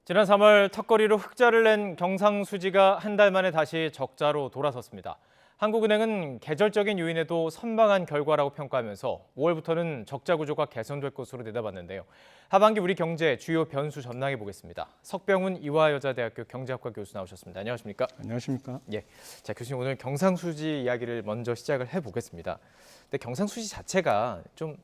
지난 3월 턱걸이로 흑자를 낸 경상수지가 한 달 만에 다시 적자로 돌아섰습니다. 한국은행은 계절적인 요인에도 선방한 결과라고 평가하면서 5월부터는 적자 구조가 개선될 것으로 내다봤는데요. 하반기 우리 경제 주요 변수 전망해 보겠습니다. 석병훈 이화여자대학교 경제학과 교수 나오셨습니다. 안녕하십니까? 안녕하십니까? 예, 자 교수님 오늘 경상수지 이야기를 먼저 시작을 해보겠습니다. 근데 경상수지 자체가 좀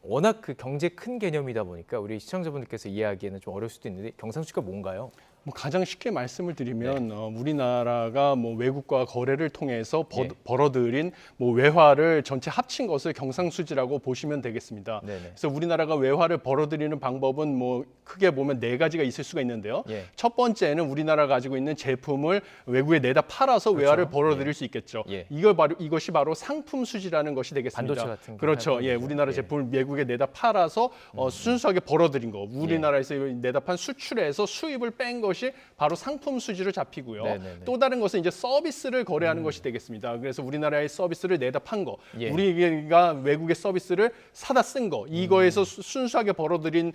워낙 그 경제 큰 개념이다 보니까 우리 시청자분들께서 이해하기에는 좀 어려울 수도 있는데 경상수지가 뭔가요? 가장 쉽게 말씀을 드리면 우리나라가 외국과 거래를 통해서 벌어들인 외화를 전체 합친 것을 경상수지라고 보시면 되겠습니다. 네네. 그래서 우리나라가 외화를 벌어들이는 방법은 크게 보면 네 가지가 있을 수가 있는데요. 예. 첫 번째는 우리나라가 가지고 있는 제품을 외국에 내다 팔아서 그렇죠. 외화를 벌어들일 수 있겠죠. 예. 이것이 바로 상품 수지라는 것이 되겠습니다. 반도체 같은 그렇죠. 예, 우리나라 제품을 외국에 내다 팔아서 순수하게 벌어들인 거, 우리나라에서 내다 판 수출해서 수입을 뺀 것이 바로 상품 수지로 잡히고요. 네네네. 또 다른 것은 이제 서비스를 거래하는 것이 되겠습니다. 그래서 우리나라의 서비스를 내다 판 거, 예. 우리가 외국의 서비스를 사다 쓴 거, 이거에서 순수하게 벌어들인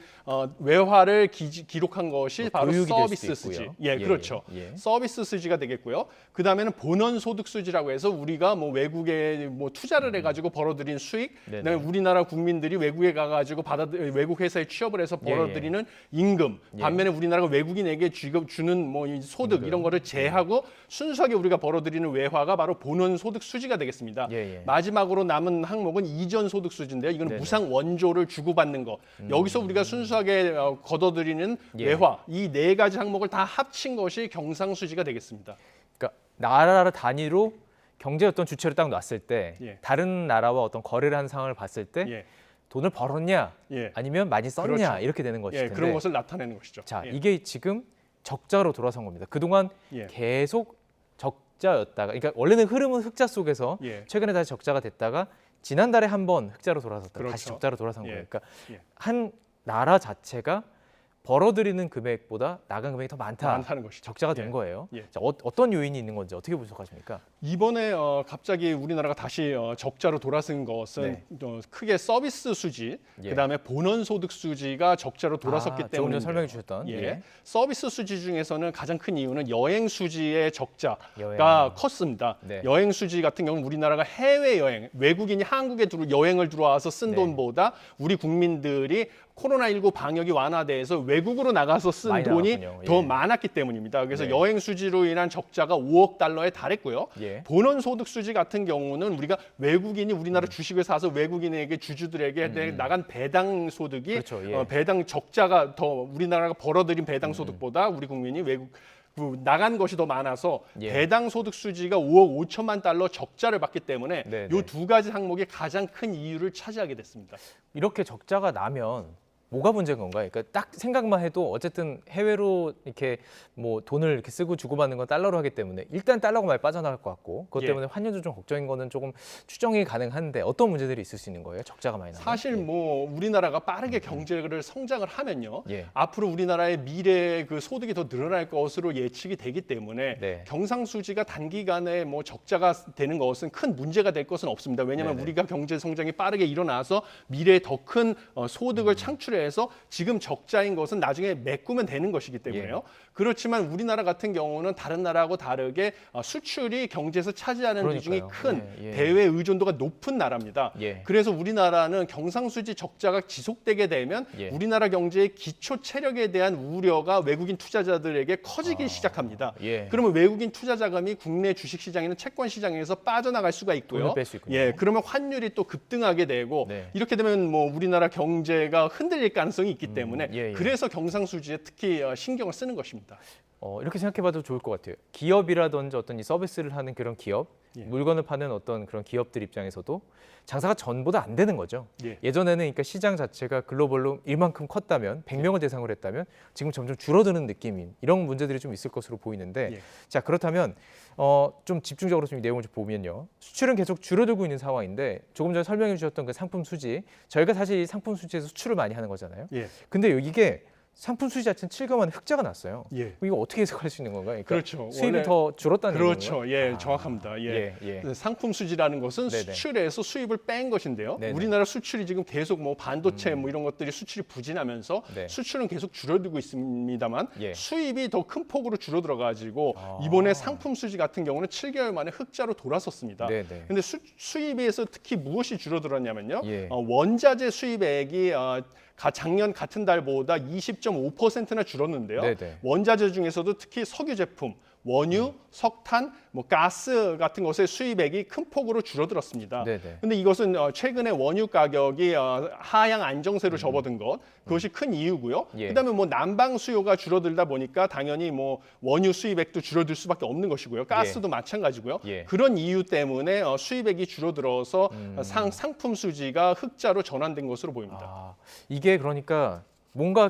외화를 기록한 것이 바로 교육이 될 서비스 수도 수지. 있고요. 예, 그렇죠. 예. 서비스 수지가 되겠고요. 그 다음에는 본원 소득 수지라고 해서 우리가 외국에 투자를 해가지고 벌어들인 수익, 네네. 그다음에 우리나라 국민들이 외국에 가가지고 외국 회사에 취업을 해서 벌어들이는 임금, 예. 반면에 우리나라가 외국인에게 주는 이 소득 이런 거를 제하고 순수하게 우리가 벌어들이는 외화가 바로 본원 소득 수지가 되겠습니다. 예. 마지막으로 남은 항목은 이전 소득 수지인데요. 이건 네네. 무상 원조를 주고받는 거. 여기서 우리가 순수하게 걷어들이는 예. 외화 이 네 가지 항목을 다 합친 것이 경상수지가 되겠습니다. 그러니까 나라 단위로 경제 어떤 주체를 딱 놨을 때 예. 다른 나라와 어떤 거래를 한 상황을 봤을 때 예. 돈을 벌었냐 예. 아니면 많이 썼냐 그렇죠. 이렇게 되는 것일 예, 텐데 그런 것을 나타내는 것이죠. 자 예. 이게 지금 적자로 돌아선 겁니다. 그동안 예. 계속 적자였다가 그러니까 원래는 흐름은 흑자 속에서 예. 최근에 다시 적자가 됐다가 지난달에 한 번 흑자로 돌아섰다 그렇죠. 다시 적자로 돌아선 예. 거예요. 그러니까 예. 한 나라 자체가 벌어들이는 금액보다 나간 금액이 더 많다는 것이죠. 적자가 된 예. 거예요. 예. 자, 어떤 요인이 있는 건지 어떻게 분석하십니까? 이번에 갑자기 우리나라가 다시 적자로 돌아선 것은 크게 서비스 수지, 예. 그다음에 본원 소득 수지가 적자로 돌아섰기 조금 때문에 전에 설명해 주셨던 예. 서비스 수지 중에서는 가장 큰 이유는 여행 수지의 적자가 여행. 컸습니다. 네. 여행 수지 같은 경우는 우리나라가 해외 여행, 외국인이 한국에 여행을 들어와서 쓴 네. 돈보다 우리 국민들이 코로나19 방역이 완화돼서 외국으로 나가서 쓴 많이 돈이 나갔군요. 더 예. 많았기 때문입니다. 그래서 네. 여행 수지로 인한 적자가 5억 달러에 달했고요. 예. 본원 소득 수지 같은 경우는 우리가 외국인이 우리나라 주식을 사서 외국인에게 주주들에게 나간 배당 소득이 그렇죠. 예. 배당 적자가 더 우리나라가 벌어들인 배당 소득보다 우리 국민이 외국 나간 것이 더 많아서 예. 배당 소득 수지가 5억 5천만 달러 적자를 받기 때문에 네네. 이 두 가지 항목이 가장 큰 이유를 차지하게 됐습니다. 이렇게 적자가 나면 뭐가 문제인 건가요? 그러니까 딱 생각만 해도 어쨌든 해외로 이렇게 돈을 이렇게 쓰고 주고받는 건 달러로 하기 때문에 일단 달러가 많이 빠져나갈 것 같고 그것 예. 때문에 환율도 좀 걱정인 거는 조금 추정이 가능한데 어떤 문제들이 있을 수 있는 거예요? 적자가 많이 나면? 사실 우리나라가 빠르게 경제를 성장을 하면요. 예. 앞으로 우리나라의 미래 그 소득이 더 늘어날 것으로 예측이 되기 때문에 네. 경상수지가 단기간에 적자가 되는 것은 큰 문제가 될 것은 없습니다. 왜냐하면 네네. 우리가 경제 성장이 빠르게 일어나서 미래에 더 큰 소득을 창출해서 지금 적자인 것은 나중에 메꾸면 되는 것이기 때문에요. 예. 그렇지만 우리나라 같은 경우는 다른 나라하고 다르게 수출이 경제에서 차지하는 비중이 그러니까요. 큰 예, 예. 대외 의존도가 높은 나라입니다. 예. 그래서 우리나라는 경상수지 적자가 지속되게 되면 예. 우리나라 경제의 기초 체력에 대한 우려가 외국인 투자자들에게 커지기 시작합니다. 예. 그러면 외국인 투자 자금이 국내 주식 시장이나 채권 시장에서 빠져나갈 수가 있고요. 돈을 뺄수 있군요. 예, 그러면 환율이 또 급등하게 되고 네. 이렇게 되면 우리나라 경제가 흔들릴 가능성이 있기 때문에 예. 그래서 경상수지에 특히 신경을 쓰는 것입니다. 이렇게 생각해봐도 좋을 것 같아요. 기업이라든지 어떤 이 서비스를 하는 그런 기업, 예. 물건을 파는 어떤 그런 기업들 입장에서도 장사가 전보다 안 되는 거죠. 예. 예전에는 그러니까 시장 자체가 글로벌로 이만큼 컸다면 100명을 대상으로 했다면 지금 점점 줄어드는 느낌인 이런 문제들이 좀 있을 것으로 보이는데 예. 자 그렇다면 좀 집중적으로 좀 이 내용을 좀 보면요. 수출은 계속 줄어들고 있는 상황인데 조금 전에 설명해 주셨던 그 상품 수지 저희가 사실 이 상품 수지에서 수출을 많이 하는 거잖아요. 예. 근데 이게 상품 수지 자체는 7개월 만에 흑자가 났어요. 예. 이거 어떻게 해석할 수 있는 건가요? 그러니까 그렇죠. 수입이 원래 더 줄었다는 그렇죠. 건가요? 예, 정확합니다. 예. 상품 수지라는 것은 네네. 수출에서 수입을 뺀 것인데요. 네네. 우리나라 수출이 지금 계속 뭐 반도체 뭐 이런 것들이 수출이 부진하면서 네. 수출은 계속 줄어들고 있습니다만 예. 수입이 더 큰 폭으로 줄어들어 가지고 이번에 상품 수지 같은 경우는 7개월 만에 흑자로 돌아섰습니다. 네네. 근데 수입에서 특히 무엇이 줄어들었냐면요. 예. 원자재 수입액이 작년 같은 달보다 20.5%나 줄었는데요. 네네. 원자재 중에서도 특히 석유 제품, 원유, 석탄, 뭐 가스 같은 것의 수입액이 큰 폭으로 줄어들었습니다. 네네. 근데 이것은 최근에 원유 가격이 하향 안정세로 접어든 것, 그것이 큰 이유고요. 예. 그다음에 뭐 난방 수요가 줄어들다 보니까 당연히 뭐 원유 수입액도 줄어들 수밖에 없는 것이고요. 가스도 마찬가지고요. 예. 그런 이유 때문에 수입액이 줄어들어서 상품 수지가 흑자로 전환된 것으로 보입니다. 아, 이게 그러니까 뭔가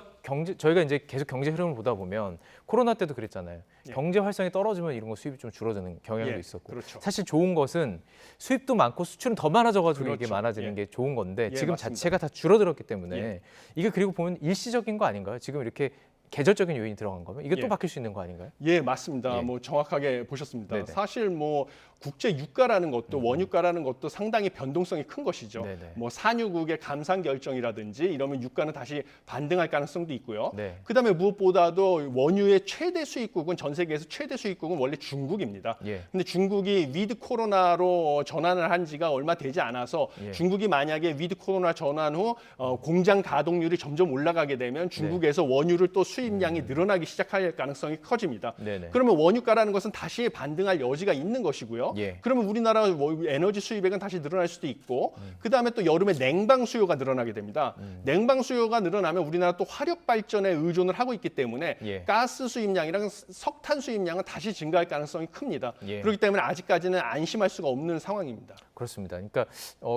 저희가 이제 계속 경제 흐름을 보다 보면 코로나 때도 그랬잖아요. 예. 경제 활성이 떨어지면 이런 거 수입이 좀 줄어드는 경향도 예, 있었고. 그렇죠. 사실 좋은 것은 수입도 많고 수출은 더 많아져가지고 이게 그렇죠. 많아지는 예. 게 좋은 건데 예, 지금 맞습니다. 자체가 다 줄어들었기 때문에 예. 이게 그리고 보면 일시적인 거 아닌가요? 지금 이렇게 계절적인 요인이 들어간 거면 이게 또 예. 바뀔 수 있는 거 아닌가요? 예, 맞습니다. 예. 뭐 정확하게 보셨습니다. 네네. 사실 뭐 국제 유가라는 것도 원유가라는 것도 상당히 변동성이 큰 것이죠. 네네. 뭐 산유국의 감산 결정이라든지 이러면 유가는 다시 반등할 가능성도 있고요. 네. 그다음에 무엇보다도 원유의 최대 수입국은 전 세계에서 최대 수입국은 원래 중국입니다. 예. 근데 중국이 위드 코로나로 전환을 한 지가 얼마 되지 않아서 예. 중국이 만약에 위드 코로나 전환 후 공장 가동률이 점점 올라가게 되면 중국에서 원유를 또 수입량이 늘어나기 시작할 가능성이 커집니다. 네네. 그러면 원유가라는 것은 다시 반등할 여지가 있는 것이고요. 예. 그러면 우리나라 에너지 수입액은 다시 늘어날 수도 있고 그다음에 또 여름에 냉방 수요가 늘어나게 됩니다. 냉방 수요가 늘어나면 우리나라 또 화력 발전에 의존을 하고 있기 때문에 예. 가스 수입량이랑 석탄 수입량은 다시 증가할 가능성이 큽니다. 예. 그렇기 때문에 아직까지는 안심할 수가 없는 상황입니다. 그렇습니다. 그러니까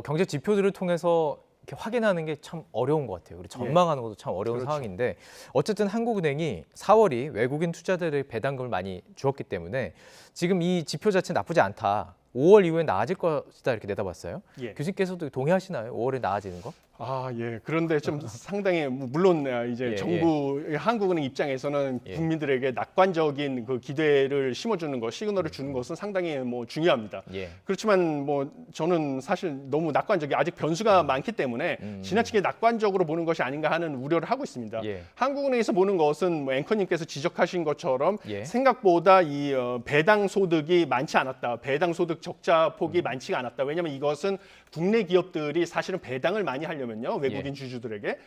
경제 지표들을 통해서 이렇게 확인하는 게 참 어려운 것 같아요. 우리 전망하는 것도 참 어려운 그렇죠. 상황인데 어쨌든 한국은행이 4월이 외국인 투자자들의 배당금을 많이 주었기 때문에 지금 이 지표 자체 나쁘지 않다. 5월 이후에 나아질 것이다 이렇게 내다봤어요. 예. 교수님께서도 동의하시나요? 5월에 나아지는 거? 아, 예. 그런데 좀 상당히 물론 이제 예, 정부 한국은행 입장에서는 예. 국민들에게 낙관적인 그 기대를 심어주는 것, 시그널을 주는 것은 상당히 뭐 중요합니다. 예. 그렇지만 뭐 저는 사실 너무 낙관적이 아직 변수가 많기 때문에 지나치게 낙관적으로 보는 것이 아닌가 하는 우려를 하고 있습니다. 예. 한국은행에서 보는 것은 뭐 앵커님께서 지적하신 것처럼 예. 생각보다 이 배당 소득이 많지 않았다. 배당 소득 적자 폭이 많지가 않았다. 왜냐하면 이것은 국내 기업들이 사실은 배당을 많이 하려면요. 외국인 주주들에게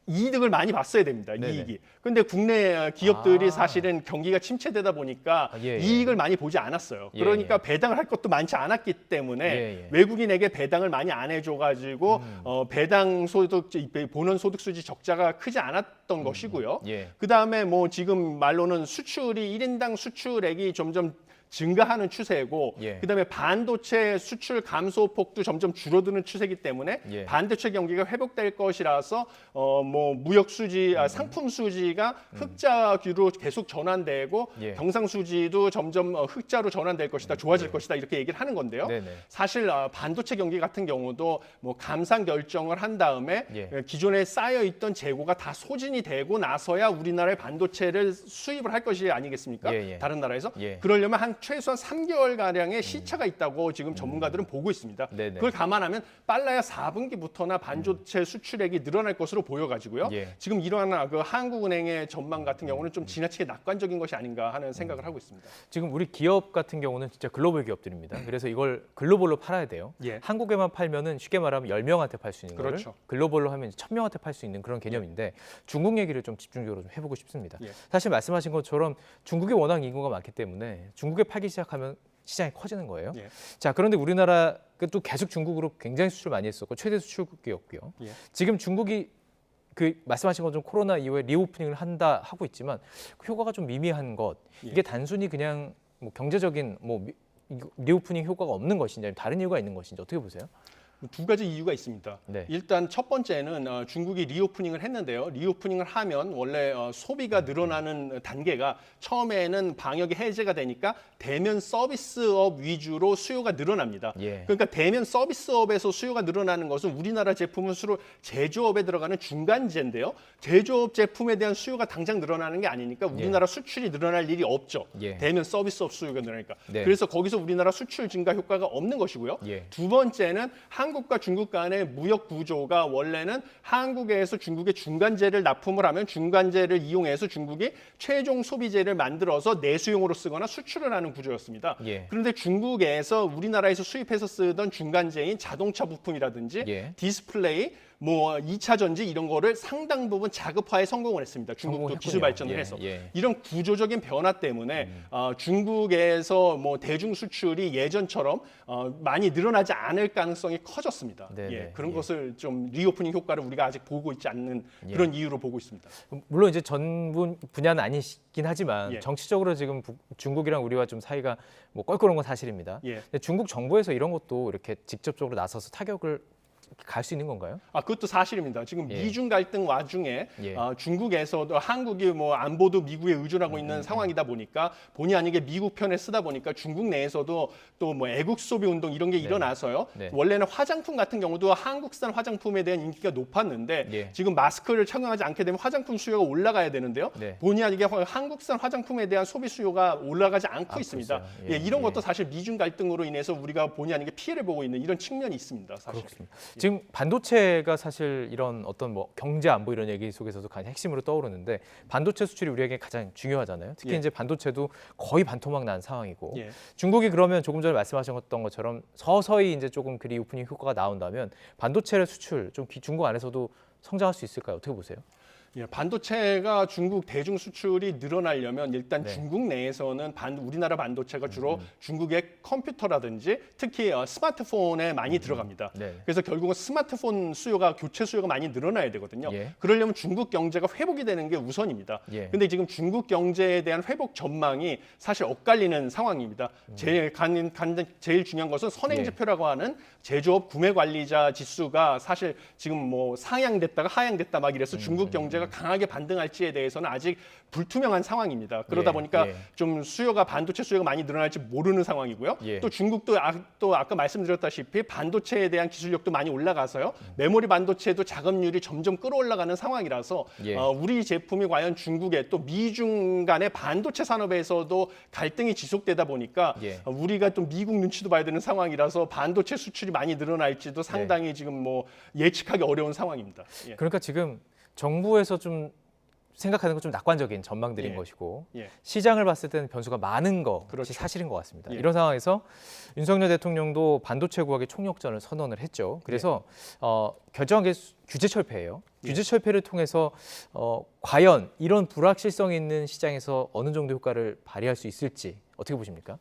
이득을 많이 봤어야 됩니다. 네네. 이익이. 근데 국내 기업들이 아. 사실은 경기가 침체되다 보니까 예, 예. 이익을 많이 보지 않았어요. 예, 그러니까 예. 배당을 할 것도 많지 않았기 때문에 예, 예. 외국인에게 배당을 많이 안 해줘가지고 배당 소득, 본원 소득 수지 적자가 크지 않았던 것이고요. 예. 그 다음에 뭐 지금 말로는 수출이 1인당 수출액이 점점 증가하는 추세고 예. 그다음에 반도체 수출 감소폭도 점점 줄어드는 추세이기 때문에 예. 반도체 경기가 회복될 것이라서 뭐 무역 수지, 상품 수지가 흑자로 계속 전환되고 예. 경상 수지도 점점 흑자로 전환될 것이다, 좋아질 것이다 이렇게 얘기를 하는 건데요. 네네. 사실 반도체 경기 같은 경우도 뭐 감산 결정을 한 다음에 예. 기존에 쌓여 있던 재고가 다 소진이 되고 나서야 우리나라의 반도체를 수입을 할 것이 아니겠습니까? 예, 예. 다른 나라에서 예. 그러려면 한 최소한 3개월 가량의 시차가 있다고 지금 전문가들은 보고 있습니다. 네네. 그걸 감안하면 빨라야 4분기부터나 반도체 수출액이 늘어날 것으로 보여가지고요. 예. 지금 이러한 그 한국은행의 전망 같은 경우는 좀 지나치게 낙관적인 것이 아닌가 하는 생각을 하고 있습니다. 지금 우리 기업 같은 경우는 진짜 글로벌 기업들입니다. 그래서 이걸 글로벌로 팔아야 돼요. 예. 한국에만 팔면은 쉽게 말하면 10명한테 팔 수 있는 거를 그렇죠. 글로벌로 하면 1000명한테 팔 수 있는 그런 개념인데 중국 얘기를 좀 집중적으로 좀 해보고 싶습니다. 예. 사실 말씀하신 것처럼 중국에 워낙 인구가 많기 때문에 중국에 팔기 시작하면 시장이 커지는 거예요. 예. 자, 그런데 우리나라 또 계속 중국으로 굉장히 수출 많이 했었고 최대 수출국이었고요. 예. 지금 중국이 그 말씀하신 것처럼 코로나 이후에 리오프닝을 한다 하고 있지만 그 효과가 좀 미미한 것. 예. 이게 단순히 그냥 뭐 경제적인 뭐 리오프닝 효과가 없는 것인지 아니면 다른 이유가 있는 것인지 어떻게 보세요? 두 가지 이유가 있습니다. 네. 일단 첫 번째는 중국이 리오프닝을 했는데요. 리오프닝을 하면 원래 소비가 늘어나는 단계가 처음에는 방역이 해제가 되니까 대면 서비스업 위주로 수요가 늘어납니다. 예. 그러니까 대면 서비스업에서 수요가 늘어나는 것은 우리나라 제품은 주로 제조업에 들어가는 중간재인데요. 제조업 제품에 대한 수요가 당장 늘어나는 게 아니니까 우리나라 수출이 늘어날 일이 없죠. 예. 대면 서비스업 수요가 늘어나니까. 네. 그래서 거기서 우리나라 수출 증가 효과가 없는 것이고요. 예. 두 번째는 한국과 중국 간의 무역 구조가 원래는 한국에서 중국에 중간재를 납품을 하면 중간재를 이용해서 중국이 최종 소비재를 만들어서 내수용으로 쓰거나 수출을 하는 구조였습니다. 예. 그런데 중국에서 우리나라에서 수입해서 쓰던 중간재인 자동차 부품이라든지 예. 디스플레이, 뭐 2차 전지 이런 거를 상당 부분 자급화에 성공을 했습니다. 중국도 성공했군요. 기술 발전을 예, 해서. 예. 이런 구조적인 변화 때문에 중국에서 뭐 대중 수출이 예전처럼 많이 늘어나지 않을 가능성이 커졌습니다. 네네. 예, 그런 예. 것을 좀 리오프닝 효과를 우리가 아직 보고 있지 않는 그런 이유로 보고 있습니다. 물론 이제 전 분야는 아니긴 하지만 예. 정치적으로 지금 중국이랑 우리와 좀 사이가 뭐 껄끄러운 건 사실입니다. 예. 근데 중국 정부에서 이런 것도 이렇게 직접적으로 나서서 타격을 갈 수 있는 건가요? 그것도 사실입니다. 지금 예. 미중 갈등 와중에 예. 중국에서도 한국이 뭐 안보도 미국에 의존하고 있는 상황이다 보니까 본의 아니게 미국 편에 쓰다 보니까 중국 내에서도 또 뭐 애국 소비 운동 이런 게 일어나서요. 네. 원래는 화장품 같은 경우도 한국산 화장품에 대한 인기가 높았는데 예. 지금 마스크를 착용하지 않게 되면 화장품 수요가 올라가야 되는데요. 네. 본의 아니게 한국산 화장품에 대한 소비 수요가 올라가지 않고 있습니다. 있어요. 예. 이런 예. 것도 사실 미중 갈등으로 인해서 우리가 본의 아니게 피해를 보고 있는 이런 측면이 있습니다. 사실. 그렇습니다. 지금 반도체가 사실 이런 어떤 뭐 경제 안보 이런 얘기 속에서도 가장 핵심으로 떠오르는데 반도체 수출이 우리에게 가장 중요하잖아요. 특히 예. 이제 반도체도 거의 반토막 난 상황이고 예. 중국이 그러면 조금 전에 말씀하셨던 것처럼 서서히 이제 조금 그 리오프닝 효과가 나온다면 반도체 수출 좀 중국 안에서도 성장할 수 있을까요? 어떻게 보세요? 예, 반도체가 중국 대중 수출이 늘어나려면 일단 네. 중국 내에서는 우리나라 반도체가 주로 중국의 컴퓨터라든지 특히 스마트폰에 많이 들어갑니다. 네. 그래서 결국은 스마트폰 교체 수요가 많이 늘어나야 되거든요. 예. 그러려면 중국 경제가 회복이 되는 게 우선입니다. 예. 근데 지금 중국 경제에 대한 회복 전망이 사실 엇갈리는 상황입니다. 제일 중요한 것은 선행지표라고 하는 제조업 구매 관리자 지수가 사실 지금 뭐 상향됐다가 하향됐다 막 이래서 중국 경제가 강하게 반등할지에 대해서는 아직 불투명한 상황입니다. 그러다 예, 보니까 예. 좀 반도체 수요가 많이 늘어날지 모르는 상황이고요. 예. 또 중국도 또 아까 말씀드렸다시피 반도체에 대한 기술력도 많이 올라가서요. 메모리 반도체도 작업률이 점점 끌어올라가는 상황이라서 예. 우리 제품이 과연 중국의 또 미중 간의 반도체 산업에서도 갈등이 지속되다 보니까 예. 우리가 또 미국 눈치도 봐야 되는 상황이라서 반도체 수출이 많이 늘어날지도 상당히 지금 뭐 예측하기 어려운 상황입니다. 예. 그러니까 지금 정부에서 좀 생각하는 건 좀 낙관적인 전망들인 예. 것이고 예. 시장을 봤을 때는 변수가 많은 것이 그렇죠. 사실인 것 같습니다. 예. 이런 상황에서 윤석열 대통령도 반도체 구학의 총력전을 선언을 했죠. 그래서 결정한 게 규제 철폐예요. 규제 철폐를 통해서 과연 이런 불확실성 있는 시장에서 어느 정도 효과를 발휘할 수 있을지 어떻게 보십니까?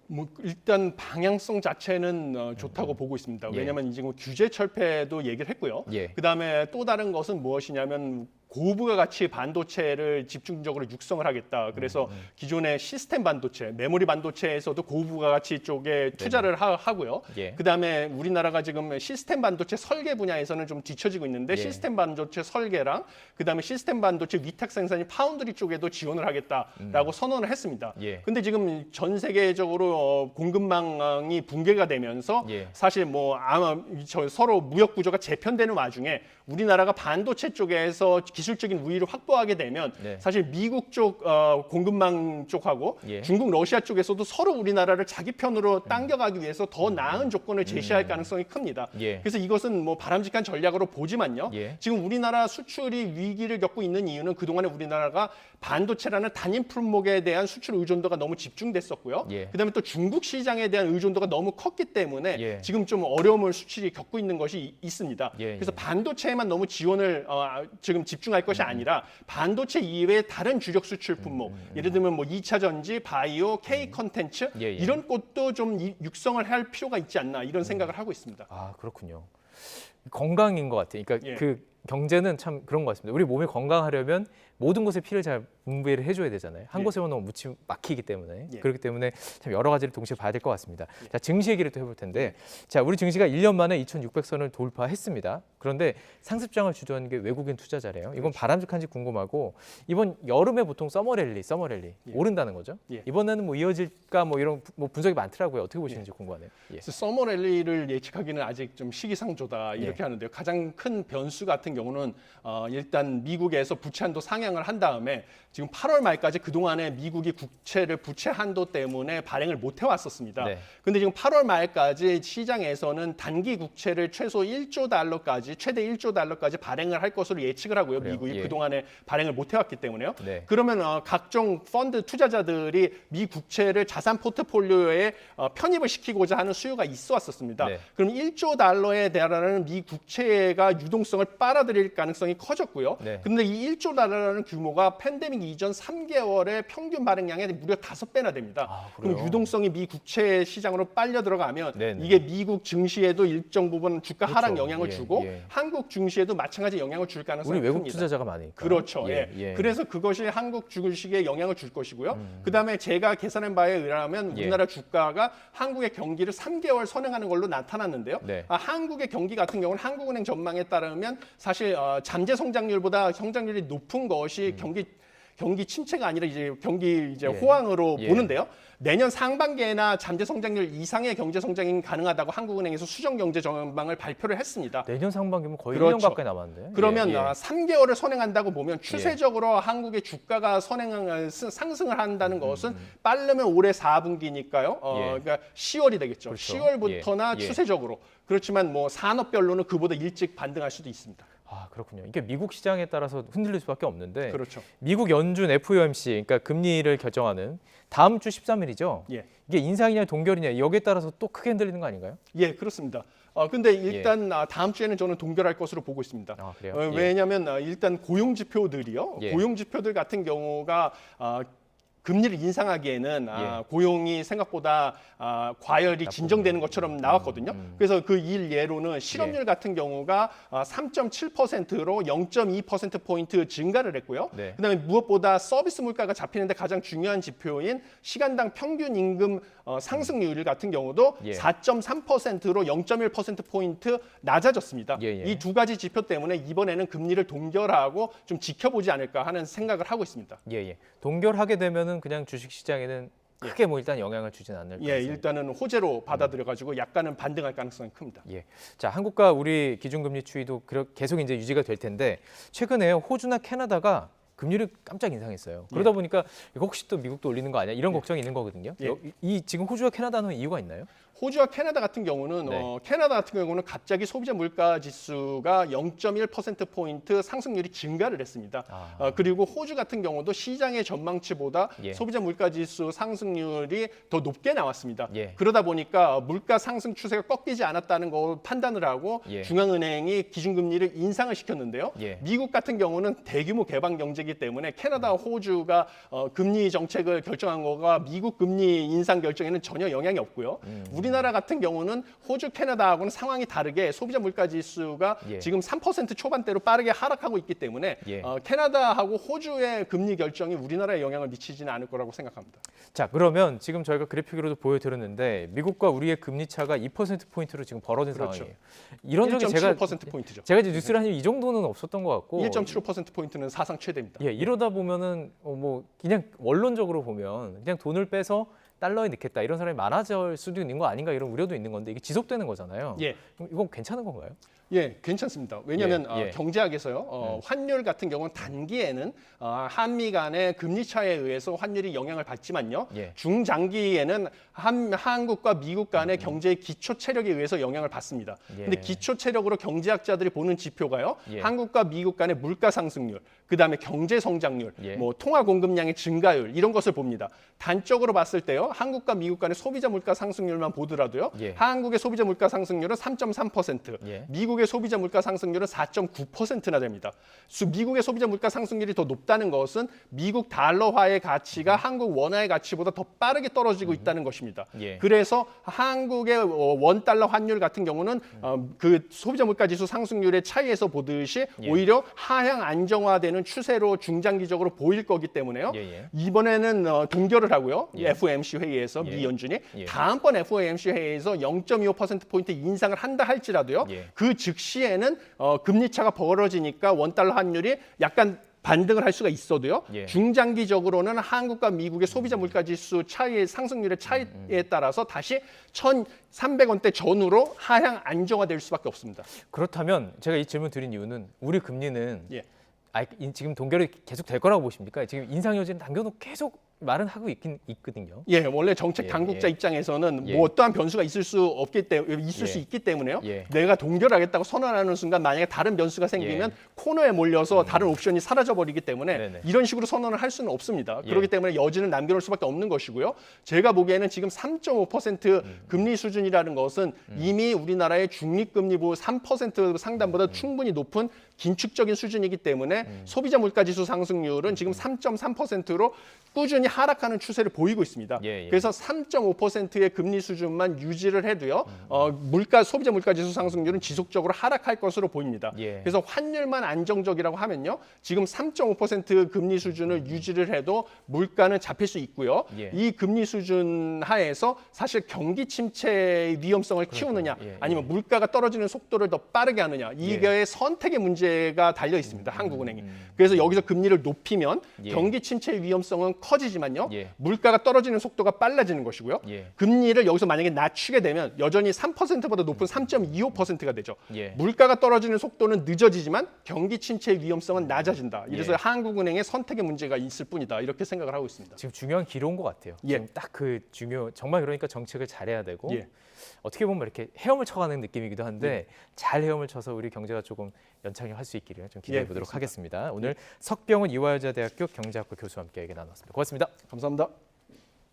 뭐 일단 방향성 자체는 좋다고 보고 있습니다. 예. 왜냐하면 지금 규제 철폐도 얘기를 했고요. 예. 그다음에 또 다른 것은 무엇이냐면 고부가 가치 반도체를 집중적으로 육성을 하겠다. 그래서 기존의 시스템 반도체, 메모리 반도체에서도 고부가 가치 쪽에 투자를 하고요. 예. 그다음에 우리나라가 지금 시스템 반도체 설계 분야에서는 좀 뒤처지고 있는데 예. 시스템 반도체 설계랑 그다음에 시스템 반도체 위탁 생산인 파운드리 쪽에도 지원을 하겠다라고 선언을 했습니다. 예. 근데 지금 전 세계적으로 공급망이 붕괴가 되면서 예. 사실 뭐 아마 서로 무역 구조가 재편되는 와중에 우리나라가 반도체 쪽에서 기술적인 우위를 확보하게 되면 네. 사실 미국 쪽 공급망 쪽하고 예. 중국, 러시아 쪽에서도 서로 우리나라를 자기 편으로 당겨가기 위해서 더 나은 조건을 제시할 가능성이 큽니다. 예. 그래서 이것은 뭐 바람직한 전략으로 보지만요. 예. 지금 우리나라 수출이 위기를 겪고 있는 이유는 그동안에 우리나라가 반도체라는 단일 품목에 대한 수출 의존도가 너무 집중됐었고요. 예. 그다음에 또 중국 시장에 대한 의존도가 너무 컸기 때문에 예. 지금 좀 어려움을 수출이 겪고 있는 것이 있습니다. 예, 그래서 예. 반도체에만 너무 지원을 지금 집중할 것이 아니라 반도체 이외의 다른 주력 수출 품목, 예를 들면 뭐 2차 전지, 바이오, K 컨텐츠 예, 예. 이런 것도 좀 육성을 할 필요가 있지 않나 이런 생각을 하고 있습니다. 아 그렇군요. 건강인 것 같아요. 그러니까 예. 그 경제는 참 그런 것 같습니다. 우리 몸이 건강하려면 모든 곳에 피를 잘 분배를 해줘야 되잖아요. 한 예. 곳에만 너무 막히기 때문에 예. 그렇기 때문에 참 여러 가지를 동시에 봐야 될 것 같습니다. 자, 증시 얘기를 또 해볼 텐데, 자, 우리 증시가 1년 만에 2,600선을 돌파했습니다. 그런데 상습장을 주도하는 게 외국인 투자자래요. 이건 바람직한지 궁금하고, 이번 여름에 보통 서머랠리 예. 오른다는 거죠. 예. 이번에는 뭐 이어질까 뭐 이런 뭐 분석이 많더라고요. 어떻게 보시는지 궁금하네요. 예. 그래서 서머 랠리를 예측하기는 아직 좀 시기상조다 이렇게 예. 하는데요. 가장 큰 변수 같은 경우는 일단 미국에서 부채 한도 상향을 한 다음에 지금 8월 말까지 그동안에 미국이 부채 한도 때문에 발행을 못 해왔었습니다. 네. 근데 지금 8월 말까지 시장에서는 단기 국채를 최소 1조 달러까지 최대 1조 달러까지 발행을 할 것으로 예측을 하고요. 그래요? 미국이 예. 그동안에 발행을 못 해왔기 때문에요. 네. 그러면 각종 펀드 투자자들이 미 국채를 자산 포트폴리오에 편입을 시키고자 하는 수요가 있어 왔었습니다. 네. 그럼 1조 달러에 달하는 미 국채가 유동성을 빨아들일 가능성이 커졌고요. 네. 근데 이 1조 달러라는 규모가 팬데믹 이전 3개월의 평균 발행량의 무려 5배나 됩니다. 그래요? 그럼 유동성이 미 국채 시장으로 빨려 들어가면 네네. 이게 미국 증시에도 일정 부분 주가 그렇죠. 하락 영향을 예, 주고 예. 한국 증시에도 마찬가지 영향을 줄 가능성이 우리 외국 큽니다. 투자자가 많으니까. 그렇죠. 예. 예. 그래서 그것이 한국 주식에 영향을 줄 것이고요. 그다음에 제가 계산한 바에 의하면 예. 우리나라 주가가 한국의 경기를 3개월 선행하는 걸로 나타났는데요. 네. 한국의 경기 같은 경우는 한국은행 전망에 따르면 사실 잠재 성장률보다 성장률이 높은 것이 경기 침체가 아니라 이제 경기 예. 호황으로 예. 보는데요. 내년 상반기에나 잠재 성장률 이상의 경제 성장이 가능하다고 한국은행에서 수정 경제 전망을 발표를 했습니다. 내년 상반기면 거의 그렇죠. 1년 가까이 남았는데. 그러면 예, 예. 3개월을 선행한다고 보면 추세적으로 한국의 주가가 상승을 한다는 것은 빠르면 올해 4분기니까요. 예. 그러니까 10월이 되겠죠. 그렇죠. 10월부터나 예. 추세적으로. 그렇지만 뭐 산업별로는 그보다 일찍 반등할 수도 있습니다. 아, 그렇군요. 이게 미국 시장에 따라서 흔들릴 수밖에 없는데 그렇죠. 미국 연준 FOMC, 그러니까 금리를 결정하는 다음 주 13일이죠. 예. 이게 인상이냐 동결이냐 여기에 따라서 또 크게 흔들리는 거 아닌가요? 예, 그렇습니다. 근데 일단 다음 주에는 저는 동결할 것으로 보고 있습니다. 아, 그래요? 왜냐하면 일단 고용 지표들이요. 예. 고용 지표들 같은 경우가 금리를 인상하기에는 예. 고용이 생각보다 과열이 진정되는 것처럼 나왔거든요. 그래서 그 예로는 실업률 예. 같은 경우가 3.7%로 0.2%포인트 증가를 했고요. 네. 그다음에 무엇보다 서비스 물가가 잡히는데 가장 중요한 지표인 시간당 평균 임금 상승률 같은 경우도 예. 4.3%로 0.1%포인트 낮아졌습니다. 예, 예. 이 두 가지 지표 때문에 이번에는 금리를 동결하고 좀 지켜보지 않을까 하는 생각을 하고 있습니다. 예. 동결하게 되면은 그냥 주식 시장에는 크게 뭐 일단 영향을 주진 않을 예, 가능성이. 일단은 호재로 받아들여 가지고 약간은 반등할 가능성이 큽니다. 예. 자, 한국과 우리 기준금리 추이도 계속 이제 유지가 될 텐데 최근에 호주나 캐나다가 금리를 깜짝 인상했어요. 그러다 보니까 이거 혹시 또 미국도 올리는 거 아니야? 이런 걱정이 있는 거거든요. 예. 이 지금 호주와 캐나다는 이유가 있나요? 호주와 캐나다 같은 경우는 네. 캐나다 같은 경우는 갑자기 소비자 물가 지수가 0.1%포인트 상승률이 증가를 했습니다. 그리고 호주 같은 경우도 시장의 전망치보다 예. 소비자 물가 지수 상승률이 더 높게 나왔습니다. 예. 그러다 보니까 물가 상승 추세가 꺾이지 않았다는 걸 판단을 하고 예. 중앙은행이 기준금리를 인상을 시켰는데요. 예. 미국 같은 경우는 대규모 개방 경제이기 때문에 캐나다, 호주가 금리 정책을 결정한 거가 미국 금리 인상 결정에는 전혀 영향이 없고요. 우리나라 같은 경우는 호주, 캐나다하고는 상황이 다르게 소비자 물가 지수가 예. 지금 3% 초반대로 빠르게 하락하고 있기 때문에 예. 캐나다하고 호주의 금리 결정이 우리나라에 영향을 미치지는 않을 거라고 생각합니다. 자, 그러면 지금 저희가 그래픽으로도 보여드렸는데 미국과 우리의 금리 차가 2%포인트로 지금 벌어진 그렇죠. 상황이에요. 이런 적이 제가 1.75%포인트죠. 이제 뉴스를 하니 이 정도는 없었던 것 같고 1.75%포인트는 사상 최대입니다. 예, 이러다 보면은 뭐 그냥 원론적으로 보면 그냥 돈을 빼서 달러에 넣겠다 이런 사람이 많아질 수도 있는 거 아닌가 이런 우려도 있는 건데 이게 지속되는 거잖아요. 예. 그럼 이건 괜찮은 건가요? 예, 괜찮습니다. 왜냐하면 예. 경제학에서요, 환율 같은 경우는 단기에는 한미 간의 금리 차에 의해서 환율이 영향을 받지만요, 예. 중장기에는 한국과 미국 간의 경제의 기초 체력에 의해서 영향을 받습니다. 예. 근데 기초 체력으로 경제학자들이 보는 지표가요, 예. 한국과 미국 간의 물가 상승률, 그다음에 경제 성장률, 예. 뭐 통화 공급량의 증가율 이런 것을 봅니다. 단적으로 봤을 때요, 한국과 미국 간의 소비자 물가 상승률만 보더라도요, 예. 한국의 소비자 물가 상승률은 3.3%, 예. 미국의 미국의 소비자 물가 상승률은 4.9%나 됩니다. 미국의 소비자 물가 상승률이 더 높다는 것은 미국 달러화의 가치가 한국 원화의 가치보다 더 빠르게 떨어지고 있다는 것입니다. 예. 그래서 한국의 원달러 환율 같은 경우는 그 소비자 물가 지수 상승률의 차이에서 보듯이 예. 오히려 하향 안정화되는 추세로 중장기적으로 보일 거기 때문에요. 예. 이번에는 동결을 하고요. 예. FOMC 회의에서 예. 미 연준이 예. 다음번 FOMC 회의에서 0.25%포인트 인상을 한다 할지라도요. 예. 그 즉시에는 금리 차가 벌어지니까 원달러 환율이 약간 반등을 할 수가 있어도요. 예. 중장기적으로는 한국과 미국의 소비자 물가 지수 차이의 상승률의 차이에 따라서 다시 1,300원대 전후로 하향 안정화될 수밖에 없습니다. 그렇다면 제가 이 질문 드린 이유는 우리 금리는 예. 지금 동결이 계속 될 거라고 보십니까? 지금 인상 여지는 남겨놓고 계속 말은 하고 있거든요. 예, 원래 정책 예, 당국자 예. 입장에서는 예. 뭐 어떠한 변수가 있을 수 예. 있기 때문에요. 예. 내가 동결하겠다고 선언하는 순간 만약에 다른 변수가 생기면 예. 코너에 몰려서 다른 옵션이 사라져 버리기 때문에 네네. 이런 식으로 선언을 할 수는 없습니다. 예. 그렇기 때문에 여지는 남겨놓을 수밖에 없는 것이고요. 제가 보기에는 지금 3.5% 금리 수준이라는 것은 이미 우리나라의 중립금리부 3% 상단보다 충분히 높은 긴축적인 수준이기 때문에 소비자 물가지수 상승률은 지금 3.3%로 꾸준히 하락하는 추세를 보이고 있습니다. 예. 그래서 3.5%의 금리 수준만 유지를 해도요. 소비자 물가지수 상승률은 지속적으로 하락할 것으로 보입니다. 예. 그래서 환율만 안정적이라고 하면요. 지금 3.5% 금리 수준을 유지를 해도 물가는 잡힐 수 있고요. 예. 이 금리 수준 하에서 사실 경기 침체의 위험성을 키우느냐 예. 아니면 물가가 떨어지는 속도를 더 빠르게 하느냐 이게 선택의 문제가 달려 있습니다. 한국은행이. 그래서 여기서 금리를 높이면 예. 경기 침체의 위험성은 커지지만요. 예. 물가가 떨어지는 속도가 빨라지는 것이고요. 예. 금리를 여기서 만약에 낮추게 되면 여전히 3%보다 높은 3.25%가 되죠. 예. 물가가 떨어지는 속도는 늦어지지만 경기 침체의 위험성은 낮아진다. 이래서 예. 한국은행의 선택의 문제가 있을 뿐이다. 이렇게 생각을 하고 있습니다. 지금 중요한 기로인 것 같아요. 예. 지금 딱 그 정말 그러니까 정책을 잘해야 되고 예. 어떻게 보면 이렇게 헤엄을 쳐가는 느낌이기도 한데 잘 헤엄을 쳐서 우리 경제가 조금 연착륙 할 수 있기를 좀 기대해 보도록 그렇습니다. 하겠습니다. 오늘 석병훈 이화여자대학교 경제학부 교수와 함께 얘기 나눴습니다. 고맙습니다. 감사합니다.